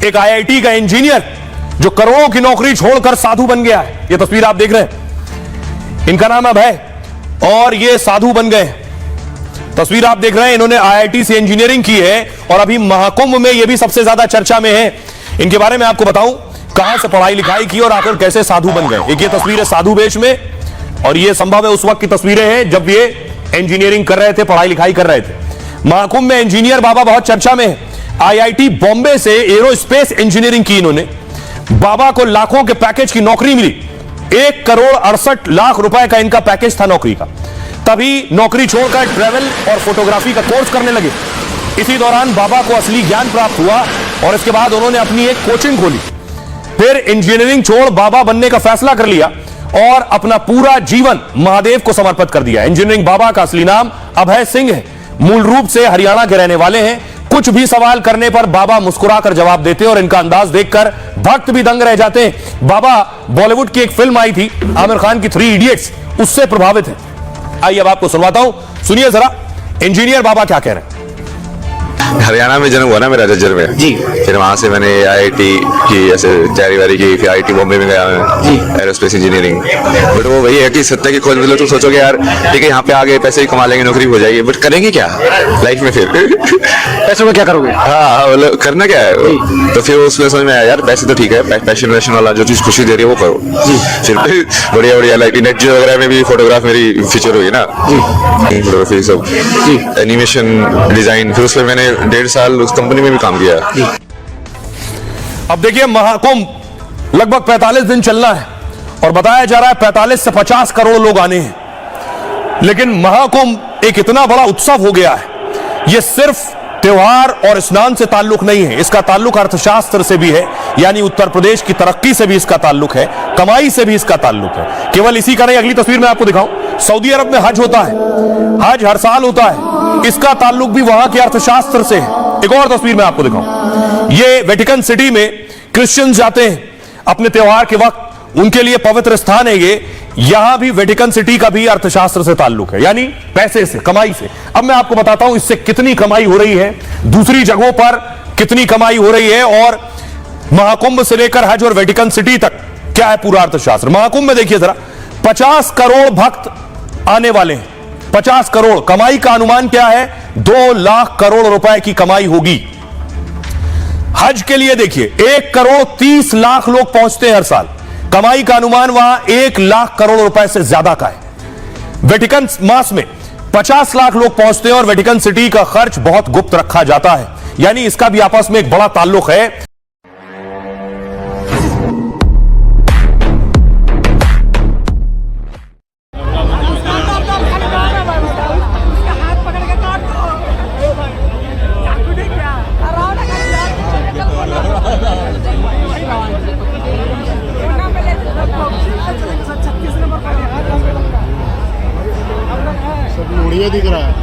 एक आईआईटी का इंजीनियर जो करोड़ों की नौकरी छोड़कर साधु बन गया है। यह तस्वीर आप देख रहे हैं, इनका नाम अभय, और ये साधु बन गए। तस्वीर आप देख रहे हैं, इन्होंने आईआईटी से इंजीनियरिंग की है और अभी महाकुंभ में ये भी सबसे ज्यादा चर्चा में है। इनके बारे में आपको बताऊं, कहां से पढ़ाई लिखाई की और आखिर कैसे साधु बन गए। एक ये तस्वीर है साधु वेश में, और ये संभव है उस वक्त की तस्वीरें हैं जब ये इंजीनियरिंग कर रहे थे, पढ़ाई लिखाई कर रहे थे। महाकुंभ में इंजीनियर बाबा बहुत चर्चा में है। आईआईटी बॉम्बे से एरोस्पेस इंजीनियरिंग की इन्होंने। बाबा को लाखों के पैकेज की नौकरी मिली। 1,68,00,000 रुपए का इनका पैकेज था नौकरी का। तभी नौकरी छोड़कर ट्रैवल और फोटोग्राफी का कोर्स करने लगे। इसी दौरान बाबा को असली ज्ञान प्राप्त हुआ और इसके बाद उन्होंने अपनी एक कोचिंग खोली। फिर इंजीनियरिंग छोड़ बाबा बनने का फैसला कर लिया और अपना पूरा जीवन महादेव को समर्पित कर दिया। इंजीनियरिंग बाबा का असली नाम अभय सिंह है। मूल रूप से हरियाणा के रहने वाले हैं। कुछ भी सवाल करने पर बाबा मुस्कुराकर जवाब देते हैं और इनका अंदाज देखकर भक्त भी दंग रह जाते हैं। बाबा बॉलीवुड की एक फिल्म आई थी आमिर खान की 3 इडियट्स, उससे प्रभावित है। आइए अब आपको सुनवाता हूं, सुनिए जरा इंजीनियर बाबा क्या कह रहे हैं। हरियाणा में जन्म हुआ ना मेरा, जज्जर में जी। फिर वहाँ से मैंने आईआईटी की, ऐसे तैयारी वारी की। फिर आईआईटी बॉम्बे में गया मैं, एरोस्पेस इंजीनियरिंग। बट वो वही है कि सत्य की खोज मिले तो सोचोगे यार ठीक है यहाँ पे आ गए, पैसे ही कमा लेंगे, नौकरी हो जाएगी, बट करेंगे क्या लाइफ में फिर पैसों में क्या करोगे? हाँ मतलब करना क्या है। तो फिर उसमें समझ में आया यार पैसे तो ठीक है, पैशन वैशन वाला जो चीज खुशी दे रही है वो करो। फिर बढ़िया बढ़िया लाइक नेट जियो वगैरह में भी फोटोग्राफ मेरी फीचर हुई ना, फोटोग्राफी सब, एनिमेशन डिजाइन। फिर उसमें मैंने 1.5 साल उस कंपनी में भी काम किया। अब देखिए महाकुंभ लगभग 45 दिन चलना है और बताया जा रहा है 45 से 50 करोड़ लोग आने हैं। लेकिन महाकुंभ एक इतना बड़ा उत्सव हो गया है, यह सिर्फ त्योहार और स्नान से ताल्लुक नहीं है, इसका ताल्लुक अर्थशास्त्र से भी है। यानी उत्तर प्रदेश की तरक्की से भी इसका ताल्लुक है, कमाई से भी इसका ताल्लुक है। केवल इसी का नहीं, अगली तस्वीर में आपको दिखाऊं, सऊदी अरब में हज होता है, हज हर साल होता है, इसका ताल्लुक भी वहां के अर्थशास्त्र से है। एक और तस्वीर में आपको दिखाऊं, ये वेटिकन सिटी में क्रिश्चियंस जाते हैं अपने त्योहार के वक्त, उनके लिए पवित्र स्थान है ये। यहां भी वेटिकन सिटी का भी अर्थशास्त्र से ताल्लुक है, यानी पैसे से, कमाई से। अब मैं आपको बताता हूं इससे कितनी कमाई हो रही है, दूसरी जगहों पर कितनी कमाई हो रही है, और महाकुंभ से लेकर हज और वेटिकन सिटी तक क्या है पूरा अर्थशास्त्र। महाकुंभ में देखिए जरा, 50 करोड़ भक्त आने वाले हैं। 50 करोड़ कमाई का अनुमान क्या है? 2 लाख करोड़ रुपए की कमाई होगी। हज के लिए देखिए 1,30,00,000 लोग पहुंचते हैं हर साल, कमाई का अनुमान वहां 1 लाख करोड़ रुपए से ज्यादा का है। वेटिकन मास में 50 लाख लोग पहुंचते हैं और वेटिकन सिटी का खर्च बहुत गुप्त रखा जाता है, यानी इसका भी आपस में एक बड़ा ताल्लुक है। सब लोड़िया दिख रहा है।